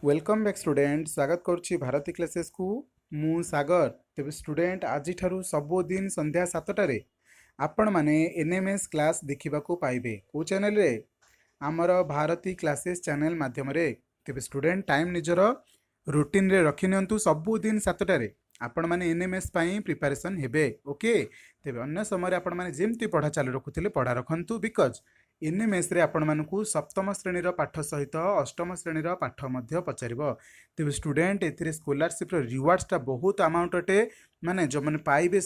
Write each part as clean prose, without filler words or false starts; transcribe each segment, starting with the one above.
Welcome back student स्वागत करुच्ची Bharti classes को मु सागर तेज स्टूडेंट आज सबुदिन संध्या 7टारे आपण माने एनएमएस क्लास देखा पाइबे को चैनल रे आमर भारती क्लासेस चैनल माध्यम तेज स्टूडेंट टाइम निजर रूटीन रे रखि नियंतु सबुदिन 7टारे आपण माने एनएमएस पाई प्रिपरेशन हेबे ओके तेज अन्य समय आपण माने जेमती पढ़ा चालू रखुथिले पढ़ा रखंतु बिकज एनएमएस रे आपण मानकु सप्तम श्रेणीर पाठ सहित अष्टम श्रेणीर पाठ मध्य पचारिबो तेज स्टूडेंट एथिरे स्कॉलरशिप रो रिवार्ड्स टा बहुत अमाउंट अटे माने जो माने पाइबे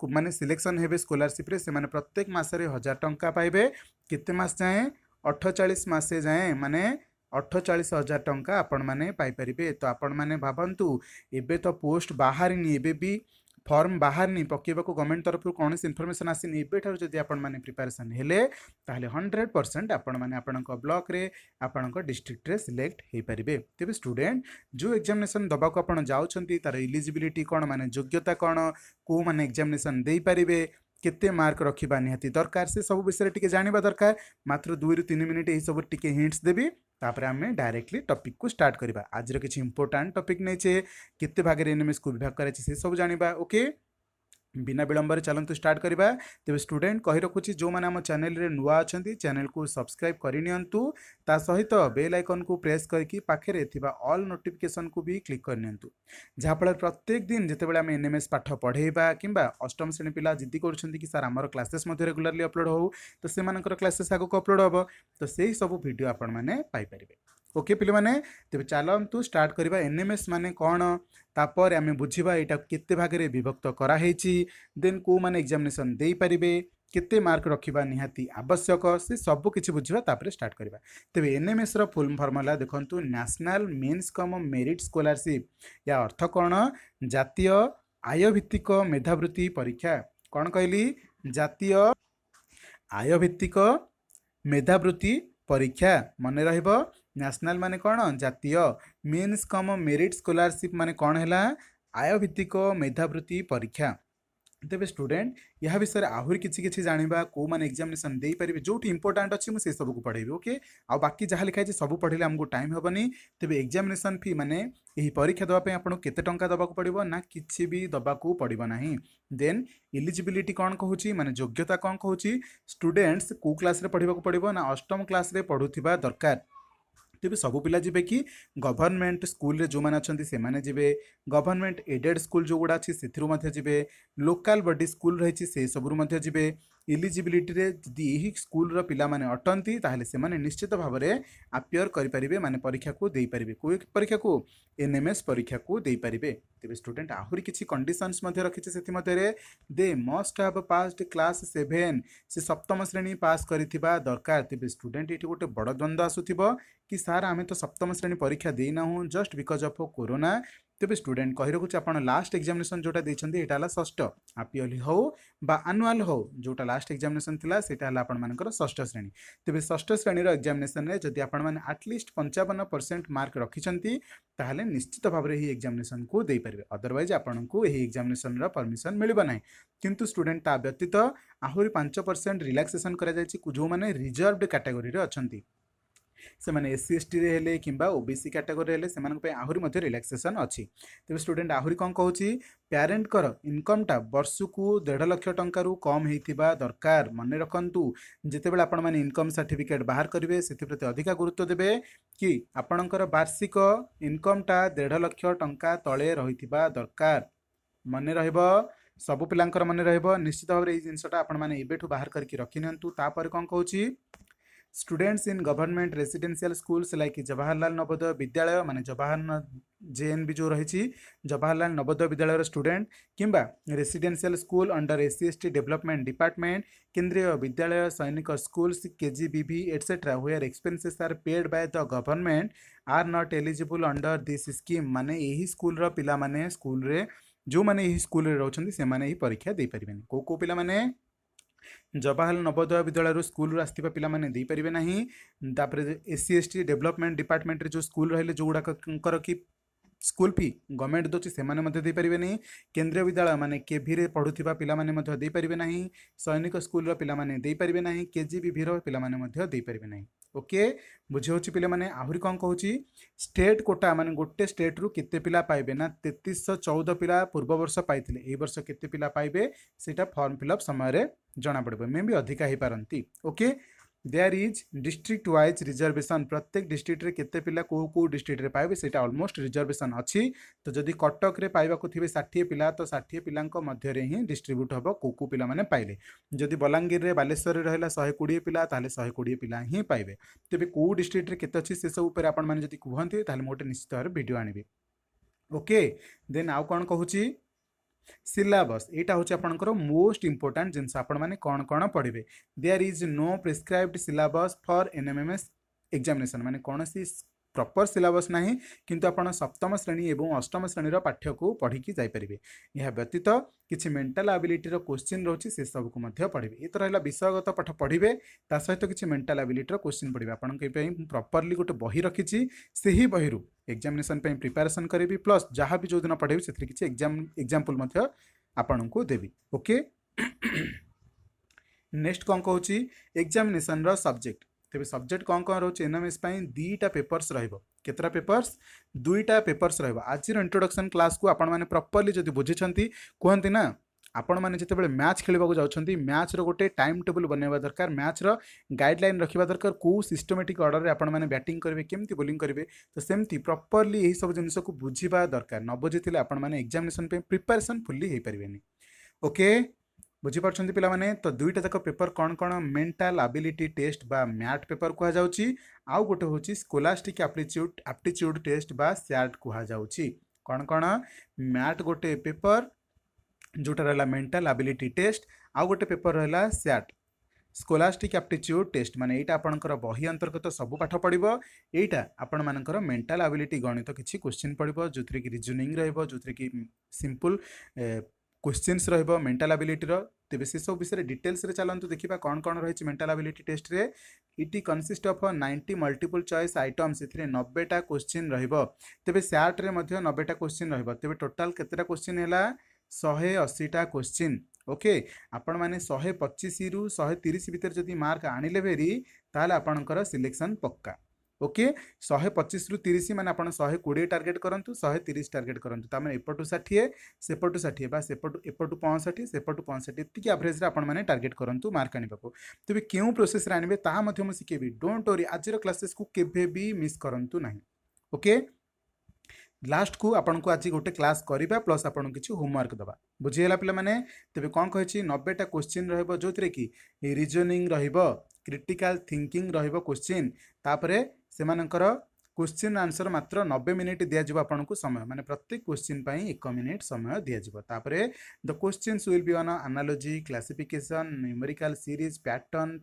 माने सिलेक्शन हेबे स्कॉलरशिप रे से माने प्रत्येक मासरे 1000 टंका पाइबे केते मास जाए 48 मासे जाए माने 48,000 टंका आपण माने पाई परिबे। तो आपण माने भाबंतु एबे तो पोस्ट बाहरिनी एबे भी फॉर्म बाहरनी पकेबा को गवर्नमेंट तरफ कौन इनफॉरमेशन आसीनी एबे ठार जदि आपण माने प्रिपरेशन हेले ताहले 100% आपण माने आपणक ब्लॉक रे आपणक डिस्ट्रिक्ट रे सिलेक्ट हे परिबे। तेबे स्टूडेंट जो एग्जामिनेशन दबा को आपण जाउछंती तार एलिजिबिलिटी कोन माने योग्यता कोन को माने एग्जामिनेशन देई परिबे केते मार्क रखिबा निहाती दरकार से सब विषय टिके जानिबा दरकार मात्र 2 ରୁ 3 मिनिट एही सब टिके हिंट्स देबी तापर आमे डायरेक्टली टॉपिक को स्टार्ट करबा। आज रो किछि इंपोर्टेंट टॉपिक नै छे केते भाग रे एनएमएस को विभाग करे छे से सब जानिबा ओके बिना विलंबर चलतु स्टार्ट करवा। तेज स्टूडेंट कही रखुची जो मैंने आम चैनल रे नुआ अच्छा चैनल को सब्सक्राइब करनियंतु ता सहित बेल आइकन को प्रेस करके पाखे थिबा ऑल नोटिफिकेशन को भी क्लिक करनियंतु जहाँफल प्रत्येक दिन जितेबाला आम एनएमएस पाठ पढ़ेबा किंबा अष्टम श्रेणी पिला जिद्दी करुछंती कि सर आमर क्लासेस मध्य रेगुलरली अपलोड हो तो से क्लासेस आगक अपलोड हम तो से सब वीडियो आपण मैंने पाइपर ओके पिले माने तेज चलतु स्टार्ट करवा एनएमएस माने कौन तापर आमे बुझिबा एटा केते भाग रे विभक्त करा हेची देन को माने एग्जामिनेशन देई परिबे केते मार्क रखिबा निहाती आवश्यक से सब किछि बुझिबा तापर स्टार्ट करबा। तेबे एनएमएस रो फुल फॉर्मूला देखंतु national means cum merit scholarship या अर्थ कोन जातीय आय भित्तिक मेधावृत्ति परीक्षा कोन कहली जातीय आय भित्तिक मेधावृत्ति परीक्षा मन रहिबो नेशनल माने कौन जातीय मीन्स कम मेरिट स्कॉलरशिप माने कौन है आय भित्तिक मेधावृत्ति परीक्षा। तेज स्टूडेंट यह विषय आहरी किसी जाना कौ मैंने एग्जामिनेशन दे पारे जो इंपोर्टाट अच्छी मुझे सब को पढ़ेबी ओके आ बाकी जहाँ लिखाई सब पढ़े आमको टाइम हेनी तेज एग्जामिनेशन फी माने यही परीक्षा देवाई आपको केते टंका दबाक पड़ो ना किसी भी दबाक पड़ो ना। देन एलिजिबिलिटी कौन कहूँ माने योग्यता कौन कहूँ स्टूडेंट्स को क्लास पढ़ा पड़ो ना अष्टम क्लास पढ़ुवा दरकार तेज सब पिला जिबे कि गवर्नमेंट स्कूल रे जो माने अछंती से माने जिबे गवर्नमेंट एडेड स्कूल जो गुड़ा अछि सेथिरु मध्ये जिबे लोकल बॉडी स्कूल रहिछि से सबरु मध्ये जिबे एलिजिबिलिटी रे जदि एही स्कूल रो पिला माने अटंती ताहले से माने निश्चित भाव में अपियर करि परिबे माने परीक्षा को देई परिबे कोई परीक्षा को एनएमएस परीक्षा को देई परिबे। तेबे स्टूडेंट आहुरी किछि कंडीशंस मध्ये रखिछि सेति मध्ये रे they must have passed class 7 से सप्तम श्रेणी पास करिथिबा दरकार। तेबे स्टूडेंट एठी गोटे बड़ द्वंद्व आसुथिबो कि सर आमे तो सप्तम श्रेणी परीक्षा देना हूँ just because of corona. Tej student कही रखुच्छे आप लास्ट एग्जामिनेशन जोटा देइछंती एटा हला षष्ठ हापियरली हो बा एनुअल हो जोटा लास्ट एग्जामिनेशन थिला सेटा हला आपण मानकर षष्ठ श्रेणी। तेज षष्ठ श्रेणी रो एग्जामिनेशन रे जदि आपण माने एटलिस्ट 55% मार्क रखिछंती ताहले निश्चित भाव रे ही एग्जामिनेशन को देई परिबे अदरवाइज आपण को एही एग्जामिनेशन रो परमिशन मिलिबो नाही। किंतु स्टूडेंट ता व्यतीत आहुरी 5% रिलैक्सेशन करा जायछि जो माने रिजर्व्ड कैटेगरी रे अछंती से माने एससी एसटी रे हेले किंबा ओबीसी कैटेगरी हेले से मानक पे आहुरी मध्ये रिलैक्सेशन अछि। तेबे स्टूडेंट आहुरी कोन कहूची पेरेंट कर इनकम टा वर्ष को 1.5 लाख टंका रु कम हेतिबा दरकार। मन रखंतु जेतेबेले आपण माने इनकम सर्टिफिकेट बाहर करिवे सेति प्रति अधिक गुरुत्व देबे कि आपणकर वार्षिक इनकम टा 1.5 लाख टंका तळे रहितिबा दरकार। मन रहइबो सब पिलांकर मन रहइबो निश्चित भाव रे ए जिंसटा आपण माने एबेठु बाहर करके रखिनंतु तापर कोन कहूची students in government residential schools like Jawaharlal Navodaya Vidyalaya माने जवाहर जेएनबी जो रही जवाहरलाल नवोदय विद्यालय स्टूडेंट किंबा residential school under SC ST development department Kendriya Vidyalaya Sainik schools KGBV etcetera where expenses are paid by the government are not eligible under this scheme माने यही school रो पिला माने school रे जो माने यही स्कूल रे रहउछंती से माने ही परीक्षा दे परिबेनी को पिला माने जवाहरलाल नवोदय विद्यालय स्कूल आसथिबा पिला माने दे परिबे नाही। तापर एससी एसटी डेवलपमेंट डिपार्टमेंट रे जो स्कूल रहले जो गुडाकर कि स्कूल फी गवर्नमेंट दोची सेमाने मध्य दे परिबे नहीं केंद्रीय विद्यालय माने केभी रे पढुथिबा पिला माने मध्य दे परिबे नहीं सैनिक स्कूल रो पिला माने दे परिबे नहीं केजीबीवी रो पिला माने मध्य दे परिबे नहीं ओके बुझे होची पिला माने आहुरी कोन कहूची स्टेट कोटा माने गोटे स्टेट रु केते पिला पाइबे ना 3314 पिला पूर्व वर्ष पाइथिले एई वर्ष केते पिला पाइबे सेटा फॉर्म फिलअप समय रे जणा पड़बे मे भी अधिका ही पारंती okay there is district wise reservation प्रत्येक डिस्ट्रिक्ट रे केते पिला को डिस्ट्रिक्ट रे पाइबे सेटा ऑलमोस्ट रिजर्वेशन अछि तो जदि कटक रे पाइबा को थिबे 60 पिला तो 60 पिलांक मध्य रे ही डिस्ट्रीब्यूट हबो को पिला माने पाइले जदि बलांगीर रे बालेश्वर रे रहला 120 पिला ताले 120 पिला ही पाइबे तेबे को डिस्ट्रिक्ट रे केते अछि से सब ऊपर आपण माने जदि कहंती ताले मोटे निश्चित भाବରେ वीडियो आनिबे ओके देन आउ कोन कहूची सिलेबस एटा होची आपनकर मोस्ट इंपोर्टेंट जिंस आपण माने कोन कोन पढिबे there is no prescribed syllabus for NMMS examination माने कोनसी प्रॉपर सिलेबस नाही किंतु आपण सप्तम श्रेणी एवं अष्टम श्रेणी रो पाठ्य को पढी की जाई परिबे यह व्यतीत किछि मेंटल एबिलिटी रो क्वेश्चन रहउची से सब को मध्य पढिबे एत रहला विषयगत पाठ पढिबे ता सहित किछि मेंटल एबिलिटी रो क्वेश्चन पढिबे आपण के पई प्रॉपरली गोटे बही रखिछि सेही बही रु एग्जामिनेशन पई प्रिपरेशन करिबी प्लस जहां भी जो दिन पढेबी सेथि किछि एग्जांपल मध्य आपण को देबी ओके नेक्स्ट कोन कहूची एग्जामिनेशन रो सब्जेक्ट तेबे सब्जेक्ट कोन कोन रहउची एनएमएस पई दुईटा पेपर्स रहइबो केतरा पेपर्स दुईटा पेपर्स रहइबो आज रो इंट्रोडक्शन क्लास को आपण माने प्रॉपरली जदि बुझिछंती कहंती ना आपण माने जते बेले मैच खेलिबाको जाउछंती मैच रो गोटे टाइम टेबल बनेबा दरकार मैच रो गाइडलाइन रखिबा दरकार को सिस्टमैटिक ऑर्डर रे आपण माने बैटिंग करबे केमती बॉलिंग करबे तो सेमती प्रॉपरली एही सब जिंस को बुझिबा दरकार न बुझिथिले आपण माने एग्जामिनेशन पे प्रिपरेशन फुल्ली हे परिबेनी ओके बुझी पारछंती पिला माने तो दुईटा तक पेपर कोन कोन मेंटल एबिलिटी टेस्ट बा मैथ पेपर कुहा जाउची आउ गोटे होची स्कोलास्टिक एप्टीट्यूड टेस्ट बा सैट कुहा जाउची कोन कोन मैथ गोटे पेपर जोटा रहला मेंटल एबिलिटी टेस्ट आउ गोटे पेपर रहला सैट स्कोलास्टिक एप्टीट्यूड टेस्ट माने एटा आपनकर बही अंतर्गत सब पाठ पड़िबो एटा आपण मानकर मेंटल एबिलिटी गणित किछि क्वेश्चन पड़िबो जोथरे की रीजनिंग रहइबो जोथरे की सिंपल क्वेश्चंस रहइबो मेंटल एबिलिटी रो तेबे से सब विषय डिटेल्स रे चलंतु देखिबा कोन कोन रहिछि मेंटल एबिलिटी टेस्ट रे it consist of 90 multiple choice items इथरे 90 टा क्वेश्चन रहइबो तेबे सैट रे मध्ये 90 टा क्वेश्चन रहइबो तेबे टोटल केतेटा क्वेश्चन हैला 180 टा क्वेश्चन ओके आपण माने 125 रु 130 भीतर जदी मार्क आनिले भेरी ताले आपनकर सिलेक्शन पक्का ओके 125 रु 30 माने आपण 120 टार्गेट करंतु 130 टार्गेट करंतु ता माने एपटु 60 सेपटु 60 बा सेपटु एपटु 65 सेपटु 65 एतिकी एवरेज रे आपण माने टार्गेट करंतु मार्क आनिबाको तबे केउ प्रोसेस रे आनिबे ता मध्ये म सिकेबी डोंट वरी आज रो क्लासेस को केबे भी मिस करंतु नाही ओके लास्ट को आपन को आज गोटे क्लास करिबा प्लस आपन किछु होमवर्क दबा बुझियला पिला माने तबे कोन कहछि 90 टा क्वेश्चन रहबो जोतरे की रीजनिंग रहइबो क्रिटिकल थिंकिंग रहइबो क्वेश्चन तापरे सेमानकर क्वेश्चन आंसर मात्र 90 मिनिट दिया जिवो आपन को समय माने प्रत्येक क्वेश्चन पई 1 मिनिट समय दिया जिवो तापरे the questions will be on analogy classification numerical series pattern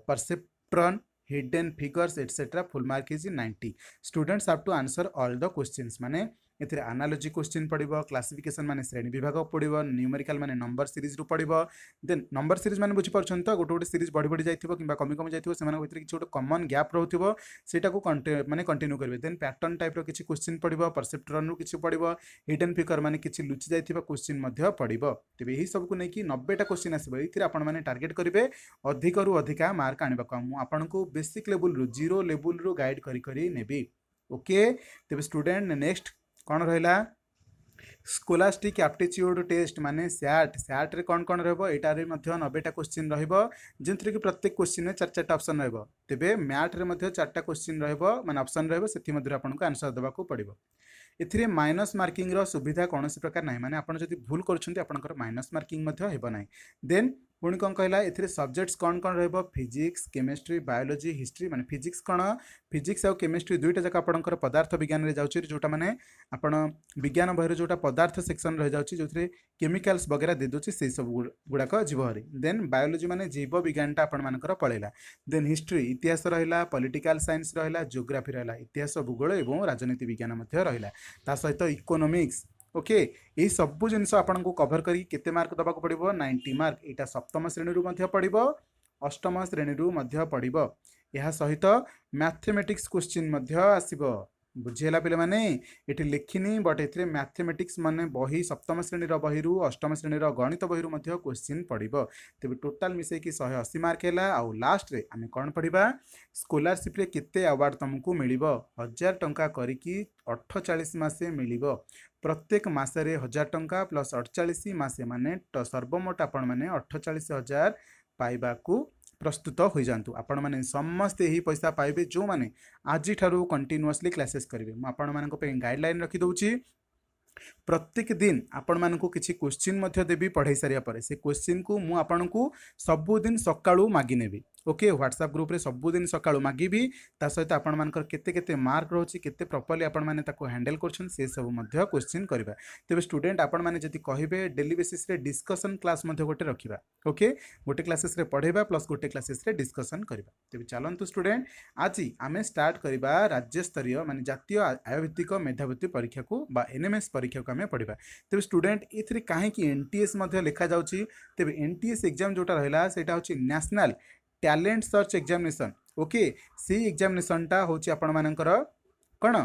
perceptron hidden figures etc full mark is 90 students have to answer all the questions माने एथिरे एनालॉजी क्वेश्चन पड़िबो क्लासिफिकेशन माने श्रेणी विभाग पड़िबो न्यूमेरिकल माने नंबर सीरीज रु पड़िबो देन नंबर सीरीज माने बुझी परछन तो गोटे गोटे सीरीज बढ़ी बढ़ी जाइथिबो किबा कमी कमी जाइथिबो सेमान भितर किछ गोटे कॉमन गैप रहउथिबो सेटा को माने कंटिन्यू करबे देन पैटर्न टाइप रो किछ क्वेश्चन पड़िबो परसेप्ट्रॉन रु किछ पड़िबो हिडन फिगर माने किछ लुचि जाइथिबो क्वेश्चन मध्य पड़िबो तबे एही सब को नै कि 90 टा क्वेश्चन आसीबो एथिरे आपण माने टार्गेट करबे अधिक रु अधिका मार्क आनिबा को मु आपण को बेसिक लेवल रु जीरो लेवल रु गाइड करी करी नेबी ओके तबे स्टूडेंट नेक्स्ट कौन रहा स्कोलास्टिक एप्टीट्यूड टेस्ट माने सैट रे कौन कौन रहबो एटा रे मध्ये 90 टा क्वेश्चन रहबो जेंतरे कि प्रत्येक क्वेश्चन में 4 ऑप्शन रहबो तेबे मैथ रे मध्ये 4 क्वेश्चन रहबो माने ऑप्शन रहबो सेति मध्ये आपन को आंसर देबा को पड़िबो एथिरे माइनस मार्किंग रो सुविधा कोनोसी प्रकार नाही माने आपन जदि भूल करछन्ती आपनकर माइनस मार्किंग मध्ये हेबो नाही देन पुणी कौन कहला एथिरे सब्जेक्ट्स कौन कौन रहबो फिजिक्स केमिस्ट्री बायोलॉजी हिस्ट्री माने फिजिक्स कौन फिजिक्स और केमिस्ट्री दुईटा जक आपनकर पदार्थ विज्ञान रे जाउची जोटा माने आपण विज्ञान बहिर जोटा पदार्थ सेक्शन रह जाउची जोथरे केमिकल्स वगैरह दे दोची से सब गुडाक जीवहरी देन बायोलॉजी माने जीव विज्ञानटा आपण मानकर पळेला देन हिस्ट्री इतिहास रहिला पॉलिटिकल साइंस रहिला जियोग्राफी रहिला इतिहास भूगोल एवं राजनीति विज्ञान मध्ये रहिला ता सहित इकोनॉमिक्स ओके ये सब जिनस आपन को कवर करी केते मार्क दबा को पड़िबो 90 मार्क एटा सप्तम श्रेणी रु मध्ये पड़िबो अष्टम श्रेणी रु मध्ये पड़िबो यहा सहित मैथमेटिक्स क्वेश्चन मध्ये आसीबो बुझीगला पे मैंने ये लिखिनी बट ए मैथमेटिक्स माने बही सप्तम श्रेणी बही अष्टम श्रेणी गणित बही क्वेश्चन पड़ो तेज टोटाल मिसेक 180 मार्क है आउ लास्ट रे आम कौन पढ़ा स्कॉलरशिप रे केते अवार्ड तुमको मिल 1000 टंका करिकी 48 मासे मिल प्रत्येक मसरे 1000 टंका प्लस 48 मासे माने सर्वमोट आपण मैंने 48,000 पाइबा प्रस्तुत हो जातु आपण मैंने समस्ते यही पैसा पाइबे जो मैंने आज कंटिन्यूअसली क्लासेस करेंगे मुझे गाइडलाइन रखीदे प्रत्येक दिन आपण मानक किसी क्वेश्चन देवी पढ़ाई सारा पर से क्वेश्चन को मुझे आपन को सबुदिन सकाळू मागी नेबी ओके व्हाट्सएप ग्रुप रे सबुदिन सकाळू मागिबी ता सहित आपण मानकर केते केते मार्क रोची केते प्रॉपर्ली आपण माने ताको हैंडल करछन से सब मध्ये क्वेश्चन करबा तेबे स्टूडेंट आपण माने जति कहिबे डेली बेसिस रे डिस्कशन क्लास मध्ये गोटे रखिबा ओके गोटे क्लासेस रे पढ़ेबा प्लस गोटे क्लासेस रे डिस्कशन करबा तेबे चलंतु स्टूडेंट आज आमे स्टार्ट करबा राज्य स्तरीय माने जातीय आयभित्तिक मेधावृत्ति परीक्षा को बा एनएमएस परीक्षा को आमे पढ़िबा तेबे स्टूडेंट इथरे काहे कि एनटीएस मध्ये लिखा जाउची तेबे एनटीएस एग्जाम जोटा रहला सेटा होची national talent search examination okay सी एग्जामिनेशन टा होची आपण मानकर कण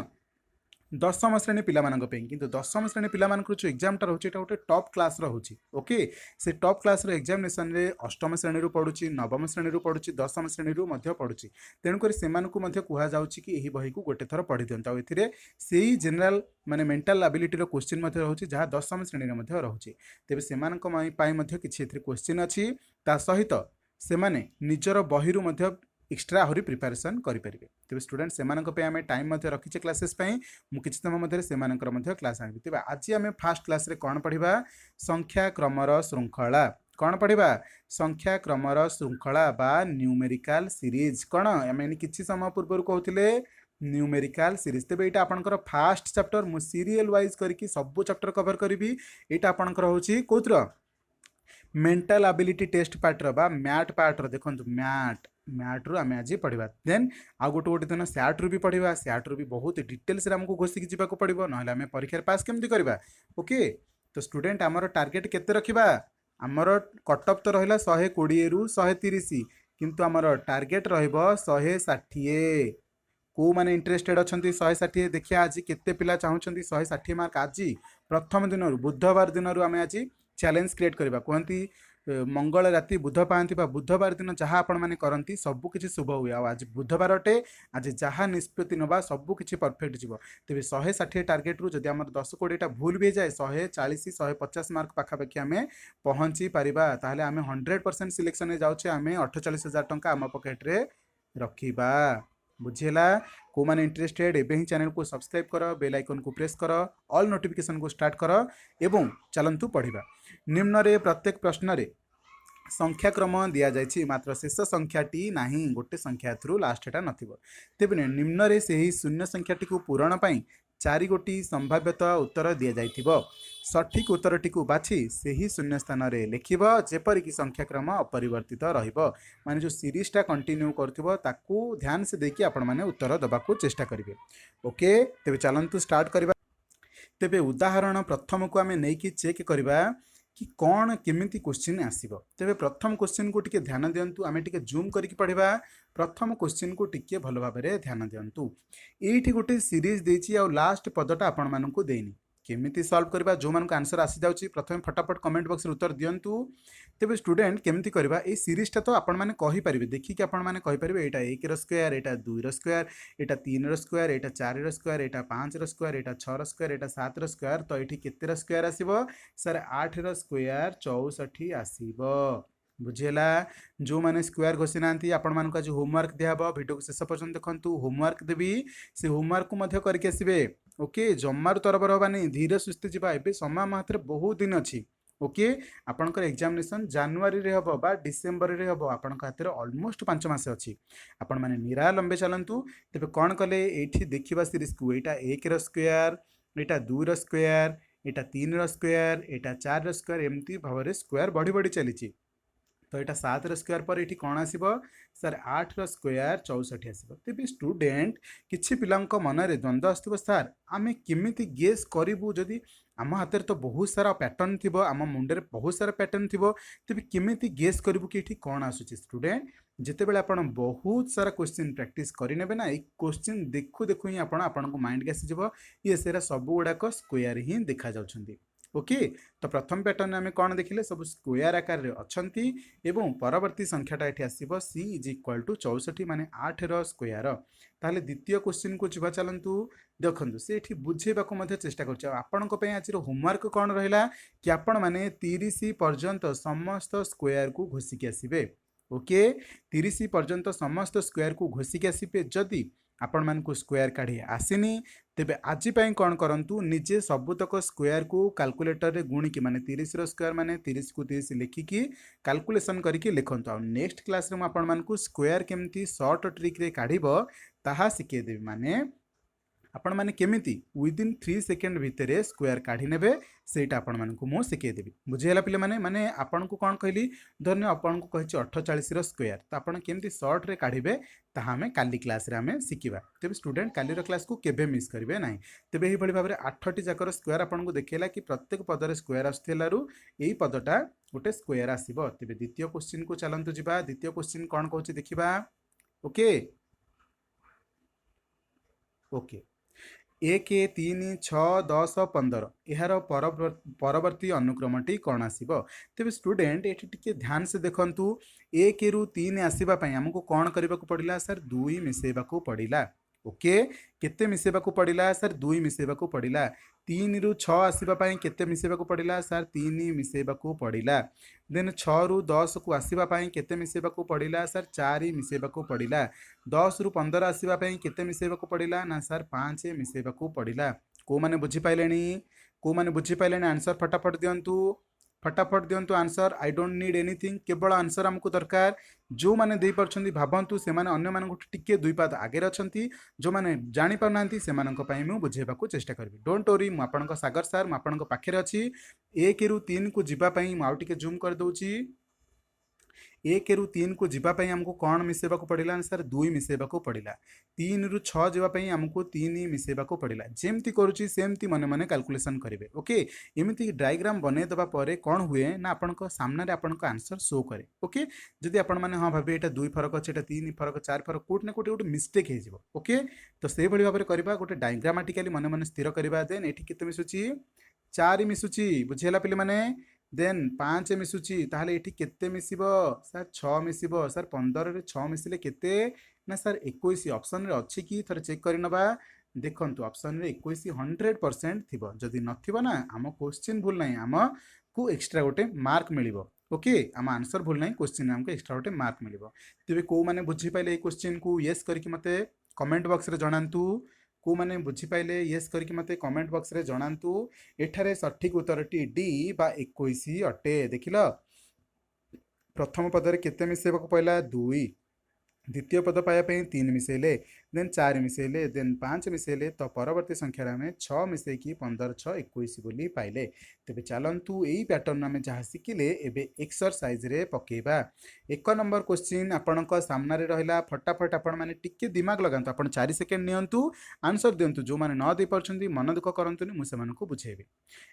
10म श्रेणी पिला मानक पे किंतु 10म श्रेणी पिला मानकर जो एग्जाम टा रहउची एटा गोटे टॉप क्लास रो होची ओके से टॉप क्लास रो एग्जामिनेशन रे 8म श्रेणी रो पडुची 9म श्रेणी रो पडुची 10म श्रेणी रो मध्ये पडुची तेनु करी सेमान को मध्ये कुहा जाउची कि एही बही को गोटे थर पढि दियंता आ एथिरे सेही जनरल माने मेंटल एबिलिटी रो क्वेश्चन मध्ये रहउची जहा 10म श्रेणी रे मध्ये रहउची तेबे सेमान को पाई मध्ये किछि एथिरे क्वेश्चन अछि ता सहित से माने निजर बहिरु मध्ये एक्स्ट्रा आहरी प्रिपरेशन करेंगे तेज स्टूडेंट से आम टाइम रखीचे क्लासेस मु किसी समय मध्य से क्लास आनी तेज आज आम फास्ट क्लास रे कौन पढ़ा संख्या क्रमर श्रृंखला कौन पढ़ा संख्या क्रमर श्रृंखला बा न्यूमेरिकल सीरीज कौन आम किसी समय पूर्व कहते न्यूमेरिकल सीरीज तेज यहाँ आपंकर फास्ट चैप्टर मु सीरियल वाइज करके सब चैप्टर कवर करी यहाँ आपंकर हूँ कौतर मेंटल एबिलिटी टेस्ट पार्टर बा मैट पार्टर देखो मैट रु आम आज पढ़ा देन आउ गोटे गोटे दिन सैट रु भी पढ़ा सैट रु भी बहुत डिटेल्स आमको घोषिक जावाक पड़ो ना आम परीक्षा पास केमती करवा ओके तो स्टूडेंट आमर टार्गेट केते रखिबा आमर कटअप तो रहा 120 रु 130 किंतु आमर टार्गेट रहिबो 160 को माने इंटरेस्टेड अच्छा 160 देखिए आज केते पिला चाहूँगी 160 मार्क आज प्रथम दिन बुधवार दिन आम आज चैलेंज क्रिएट करवा कहती मंगल राति बुध पाती बुधवार दिन जहाँ आपण मैंने करती सबकि शुभ हुए आज बुधवार अटे आज जहाँ निष्पत्ति नवा सबकि परफेक्ट जीव तेज 160 टार्गेट रु जदि आम 10-20टा भूल भी जाए 140-150 मार्क पाखापाखि आम पहुँची पारिबा ताहले आम 100% सिलेक्शन जाऊे आम 48,000 टंका आम पकेट रे रखिबा बुझीला को माने इंटरेस्टेड एबे ही चैनल को सब्सक्राइब कर बेल आइकन को प्रेस कर ऑल नोटिफिकेशन को स्टार्ट कर एवं चलंतु पढ़िबा निम्न रे प्रत्येक प्रश्न रे संख्या क्रम दिया जायछि मात्र शेष संख्याटी नाही गोटे संख्या थ्रू लास्ट एटा नथिबो तेबे निम्न रे सेही शून्य संख्याटी को पूरण पई 4 गोटी संभाव्यता उत्तर दिया जाइथिबो सठिक उत्तरटी को बाछि सेही शून्य स्थान रे लिखिबो जेपरि कि संख्या क्रम अपरिवर्तित रहिबो माने जो सीरीज टा कंटिन्यू करथिबो ताकू ध्यान से देखि आपण माने उत्तर दबाकू चेष्टा करिवे ओके तेबे चलंतु स्टार्ट करबा तेबे उदाहरण प्रथम को आमे नै कि चेक करबा कि कौन केमिति क्वेश्चन आसीबो तेबे प्रथम क्वेश्चन को टिके ध्यान दियंतु आमे टिके जूम करके पढ़िबा प्रथम क्वेश्चन को टिके भल भाव में ध्यान दियंतु एठी गोटे सीरीज देछि आ लास्ट पदटा आपण मानकू देनी केमिति सॉल्व करबा जो मान को आंसर आसी जाउची प्रथम फटाफट कमेंट बॉक्स रे उत्तर दियंतु तेबे स्टूडेंट केमिति करबा ए सीरीज टा तो आपण माने कहि परिबे देखि कि आपण माने कहि परिबे एटा 1 रो स्क्वायर एटा 2 रो स्क्वायर एटा 3 रो स्क्वायर एटा 4 रो स्क्वायर एटा 5 रो स्क्वायर एटा 6 रो स्क्वायर एटा 7 रो स्क्वायर तो एठी केते रो स्क्वायर आसीबो सर 8 रो स्क्वायर 64 आसीबो बुझेला जो माने स्क्वायर घोषि नांती आपण मान को आज होमवर्क दियाबो वीडियो को शेष पर्यंत देखंतु होमवर्क देबी से होमवर्क को मध्य करके आसीबे ओके जम्मार तरबर हबानी धीरे सुस्थे जीवा एबे समय मात्र बहुत दिन अछि ओके आपनकर एग्जामिनेशन जनवरी रे हबो बा डिसेंबर रे हबो आपनकर हाथ रे ऑलमोस्ट 5 मास अछि आपण माने निरालंबे चलंतु तेबे कोन कले एठी देखिबा सीरीज को एटा 1 रो स्क्वायर एटा 2 रो स्क्वायर एटा 3 रो स्क्वायर एटा 4 रो स्क्वायर एम्ति भाव रे स्क्वायर बढ़ी बढ़ी चलीची तो यहाँ 7 स्क्वायर पर ये कौन आसब सर 8 स्क्वायर 64 आसब। तेज स्टूडेंट किसी पिलांक मनरे द्वंद्व आसो सर आम केमी गेस करूँ जदि आम हाथ तो बहुत सारा पैटर्न थी आम मुंडे बहुत सारा पैटर्न थी तेज केमी गेस करूँ कि ये कौन आसूँ स्टूडेंट जितेबाला आप बहुत सारा क्वेश्चन प्रैक्टिस करेंगे ना ये क्वेश्चन देखू देखू ही आपण माइंड के आसीज ये सेरा सब गुड़ाक स्क्वायर ही देखा जाउछंती। ओके तो प्रथम पैटर्न आम कौन देखिले सब स्क्वायर आकार रे अछंती एवं परवर्ती संख्याटा ये आसब सी इज इक्वाल टू 64 माने 8 स्क्वायर। ताहले द्वितीय क्वेश्चन को जीवा चलतु देखु से बुझेबा चेष्टा कर आज होमवर्क कौन रहा कि आपण मैंने 30 पर्यंत समस्त स्क्वायर को घोषिकी आसबे। ओके 30 पर्यंत समस्त स्क्वायर को घोषिकी आसबे जदि आपण मानकु स्क्वायर काढ़ी आसीनी तेबे आज कौन करंतु निजे सबुतक स्क्वायर को कैलकुलेटर रे गुणिकी माने 30 स्क्वायर माने 30 को 30 लिखिकी कैलकुलेशन करके लिखंतु। आ नेक्स्ट क्लास रे आपण मानकु स्क्वायर केमती शॉर्ट ट्रिक रे काढ़ीबो ताहा सिखे देबी माने आपण माने केमिति विदिन 3 सेकेंड भितर स्क्वायर काढ़ी नेबे सेटा आपण मानकु मो सिखेदेवी। बुझीगला पिले माने आपण को कौन कहली धन्य आपण को कहि 48 स्क्वायर तो आपण केमती शॉर्ट रे काढ़ीबे ताहा हमें काली क्लास रे हमें सिखिबा। तेबे स्टूडेंट काली रो क्लास को केबे मिस करिवे नाही। तेबे एही भली भाबरे 8टी जाकर स्क्वायर आपण को देखेला कि प्रत्येक पद रे स्क्वायर आस्थेलारु एही पदटा गोटे स्क्वायर आसीबो। तेबे द्वितीय क्वेश्चन को चलंतु जिबा। द्वितीय क्वेश्चन कौन कहूची देखिबा। ओके ओके 1 3 6 10 15 यार परवर्ती अनुक्रमटी कौन आसीबो। तेबे स्टूडेंट ये टिके ध्यान से देखंतु 1 रु 3 आसीबा पई हमको कौन करबा को पड़िला सर 2 मिसेबा को पड़िला। ओके केते मिसेबा को पड़िला सर 2 मिसेबा को पड़िला। 3 रु 6 आसीबा पई केते मिसेबा को पड़िला सर 3 मिसेबा को पड़िला। देन 6 रु 10 को आसीबा पई केते मिसेबा को पड़िला सर 4 मिसेबा को पड़िला। 10 रु 15 आसीबा पई केते मिसेबा को पड़िला ना सर 5 मिसेबा को पड़िला। को माने बुझी पाइलेनी को माने बुझी पाइलेनी आंसर फटाफट दियंतु फटाफट दियंतु answer. I don't need anything केवल आंसर हमको दरकार। जो माने देई परछंती भाबंतु से माने अन्य मानन टिके दुई पाद आगे अछंती जो माने जानि पारनांती से मानन को पई मु बुझेबा को चेष्टा करबी। डोंट वरी मु आपन को सागर सर मु आपन को पाखे अछि 1 रु 3 को जिबा पई मु आउ टिके जूम कर दउची। 1 रु 3 को जीवा पई हमको कौन मिसेबा को पड़िला सर 2 मिसेबा को पड़िला। 3 रु 6 जीवा पई हमको 3 मिसेबा को पड़िला। जेमती करूची सेमती मने मने कैलकुलेशन करिवे। ओके एमिति डायग्राम बने दबा परे कौन हुए ना आपन को सामने रे आपन को आंसर शो करे। ओके जदि आपन माने हां भाबे एटा 2 फरक अछि एटा 3 फरक 4 फरक कोट ना कोट गोटे मिस्टेक हे जिवो। ओके तो सेही भली भाबरे करबा गोटे डायग्रामेटिकली मने मने स्थिर करबा। देन एठी केते मिसुची 4 मिसुची बुझेला पिले माने। देन 5 मिसुची ताहले एठी केते मिसिबो सर 6 मिसिबो सर 15 रे 6 मिसिले केते ना सर 21 ऑप्शन रे अछि कि थरे चेक करि नबा। देखंतु ऑप्शन रे 21 100% थिबो जदि नथिबो ना आम क्वेश्चन भूल नाही आम को एक्स्ट्रा गोटे मार्क मिलिबो। ओके आम आंसर भूल नाही क्वेश्चन हमको एक्स्ट्रा गोटे मार्क मिलिबो। तेबे को माने बुझी पाइले ए क्वेश्चन को यस करके मते कमेंट बॉक्स रे जणांतु। को माने बुझी पाइले यस करके मते कमेंट बॉक्स रे जणांतु। एठारे सठिक उत्तरटी डी बा 21 अटे। देखिलो प्रथम पदरे केते मिसेबा को पहला 2 द्वितीय पद पाइबा 3 मिसेले देन 4 मिसेले देन 5 मिसेले तो परवर्ती संख्या में 6 मिसेकी 15 6 21 बोली पाइले। तेबे चलंतु एई पैटर्न में जहाँ शिखिले एबे एक्सरसाइज रे पकेबा। 1 नंबर क्वेश्चन आपण को सामने रे रहला फटाफट आपण माने टिके दिमाग लगांतु आपण 4 सेकंड नियंतु आंसर दियंतु। जो माने न दे परछंती मन दुख करंतुनी मु सेमान को बुझेबे।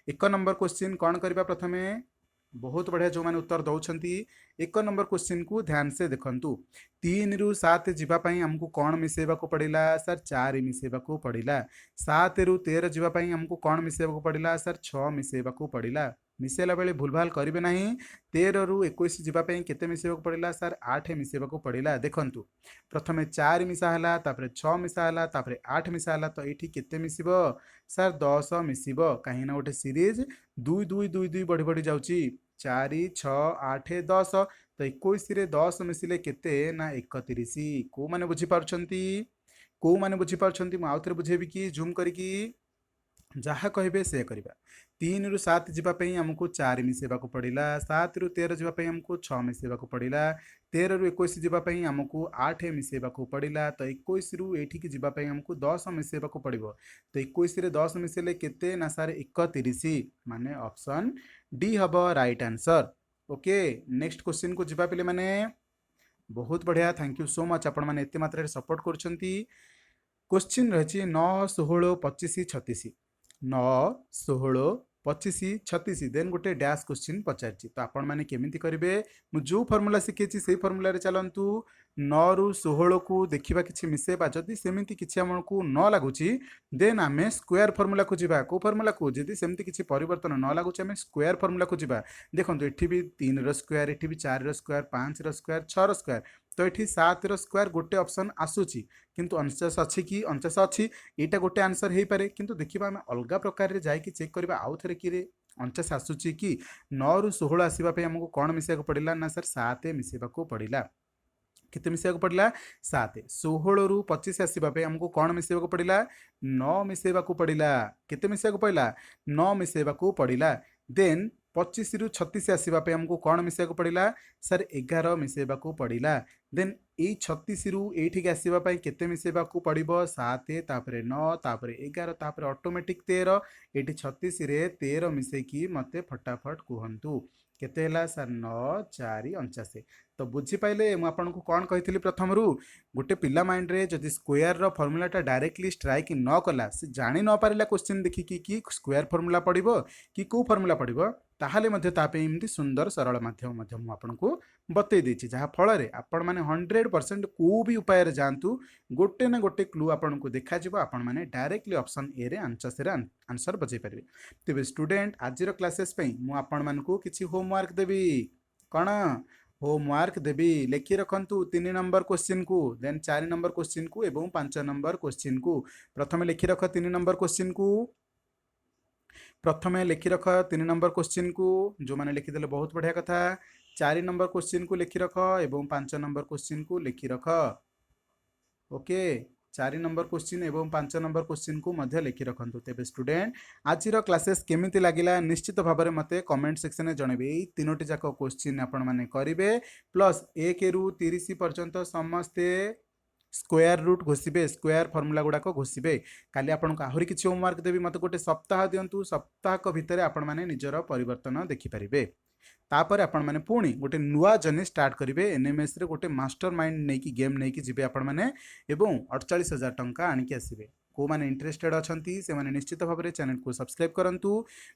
1 नंबर क्वेश्चन कौन करबा प्रथमे बहुत बढ़िया जो मैंने उत्तर दौरान 1 नंबर क्वेश्चन को ध्यान से देखंतु। 3 रु 7 जीवाई आमको कौन मिसेबा को पड़िला सर 4 मिसेबा को पड़िला। 7 रु 13 जीवाई आमको कौन मिसेबा को पड़िला सर 6 मिसेबा को पड़िला। मिसेला बेले भूलभाल करेंगे ना। 13 रु 21 जीवाई केते मिसेबा को पड़िला सर 8 मिसेबा को पड़िला। देखंतु प्रथमे 4 मिसा हला तापरे 6 मिसा हला तापरे 8 मिसा हला तो एठी केते मिसिबो सर 10 मिसिबो। कहीं ना गोटे सीरीज 2 2 2 2 बढ़ी बढ़ी जाउची 4 6 8 10 तो 21 रे 10 मिसिले केते ना 31। को माने बुझी पारछंती को माने बुझी पारछंती मु आउथरे बुझेबी कि जूम करिकी जहाँ कहे से करवा। 3 रु 7 जीवाई आमको 4 मिसेबा को पड़िला। 7 रु 13 जीवाई आमको 6 मिसेबा को पड़िला। 13 रु 21 जीवाई आमको 8 मिसेबा को पड़िला। तो 21 रु एठिक जीवाई आमको 10 मिसेबा को पड़िबो। तो 21 रे 10 मिसेले केते ना सर 31 माने ऑप्शन डी हबो right answer. Okay next question को जिबा पिले माने बहुत बढ़िया थैंक यू सो मच आपण माने एते मात्रा सपोर्ट करछंती क्वेश्चन रही 9 16 25 36 9 16 25 36 देन गोटे डैश क्वेश्चन पचारछि तो आपण माने केमिति करिवे मु जो फार्मूला सिखेछि सेही फार्मूला रे चलंतु 9 रु 16 को देखिबा किछि मिसेबा जदि सेमिति किछि हमकु न लागुछि देन आमे स्क्वायर फार्मूला को जिबा को फार्मूला को जदि सेमिति किछि परिवर्तन न लागुछि आमे स्क्वायर फार्मूला को जिबा देखंतु एठी भी 3 रो स्क्वायर एठी भी 4 रो स्क्वायर 5 रो स्क्वायर 6 रो स्क्वायर तो ये 7 रो स्क्वायर गोटे ऑप्शन आसूची किंतु 49 अच्छी कि 49 अच्छी यहाँ गोटे आंसर हो पारे किंतु देखिबा आमे अलगा प्रकार रे जाई कि चेक करबा आउ थरे कि रे 49 आसूची कि 9 रु 16 आसीबा पे हमको कोन मिसेको पड़िला ना सर 7 मिसेबा को पड़िला केते मिसेको पड़िला 7 16 रु 25 आसीबा पे हमको कोन मिसेबा को पड़िला 9 मिसेबा को पड़िला केते मिसेको पड़िला 9 मिसेबा को पड़िला देन 25 रु 36 आसीबा पे हमको कौन मिसेको पड़िला सर 11 मिसेबा को पड़िला देन ए 36 रु एठी के आसीबा पई केते मिसेबा को पड़िबो 7 तापरे 9 तापरे 11 तापरे ऑटोमेटिक 13 एठी 36 रे 13 मिसे की मते फटाफट कहंतु केते हला सर 9 4 49 तो बुझी पाइले मु आपन को कोन कहितली प्रथम रु गोटे पिला माइंड रे जदि स्क्वायर रो फार्मूलाटा डायरेक्टली स्ट्राइक न कला से जानि न पारिला क्वेश्चन देखि कि स्क्वायर फार्मूला पड़िबो कि को फार्मूला पड़िबो ताहाले मध्य तापे एमती सुंदर सरल माध्यम मध्य मु आपन को बतई देछि जहा फल रे आपण माने 100% को भी उपाय रे जानतु गोटे ना गोटे क्लू आपन को देखा जिवो आपण माने डायरेक्टली ऑप्शन ए रे आंसर बजै परिबे तेबे स्टूडेंट आज रो क्लासेस पई मु आपण मान को किछि होमवर्क देबी कोन होमवर्क देबी लिखि रखंतु 3 नंबर क्वेश्चन को देन 4 नंबर क्वेश्चन को एवं 5 नंबर क्वेश्चन को प्रथमे लिखि रख 3 नंबर क्वेश्चन को प्रथमे लिखि रख 3 नंबर क्वेश्चन को जो माने लिखि देले बहुत बढ़िया कथा 4 नंबर क्वेश्चन को लिखि रख एवं 5 नंबर क्वेश्चन को लिखि रख ओके 4 नंबर क्वेश्चन एवं 5 नंबर क्वेश्चन को मध्य लिखि रखंतु तेबे स्टूडेंट आज रो क्लासेस केमिति लागिला निश्चित भाव में मते कमेंट सेक्शन में जनबे एई तीनोटी जाक क्वेश्चन आपण माने करिवे प्लस 1 रु 30 पर्यंत समस्ते स्क्वायर रूट घोषिबे स्क्वायर फार्मूला गुड़ाक घोषिबे काली आपन को आहुरी किछि होमवर्क देबी मते गोटे सप्ताह दियंतु सप्ताह को भितर आपण माने निजर परिवर्तन देखि परिबे तापर आपण माने पुणी गोटे नुआ जर्नी स्टार्ट करिवे एनएमएस रे गोटे मास्टर माइंड नै कि गेम नै कि जिबे आपण माने एवं 48,000 टंका आनि के आसीबे को माने इंटरेस्टेड अछंती से माने निश्चित भाव में चैनल को सब्सक्राइब करंतु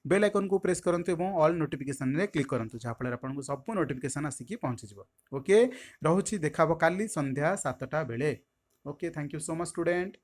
बेल आइकन को प्रेस करंतु एवं ऑल नोटिफिकेशन रे क्लिक करंतु जहा फल आपन को सब नोटिफिकेशन आसिकी पहुंची जिवो ओके रहुची देखाबो काली संध्या 7टा बेले okay thank you so much student.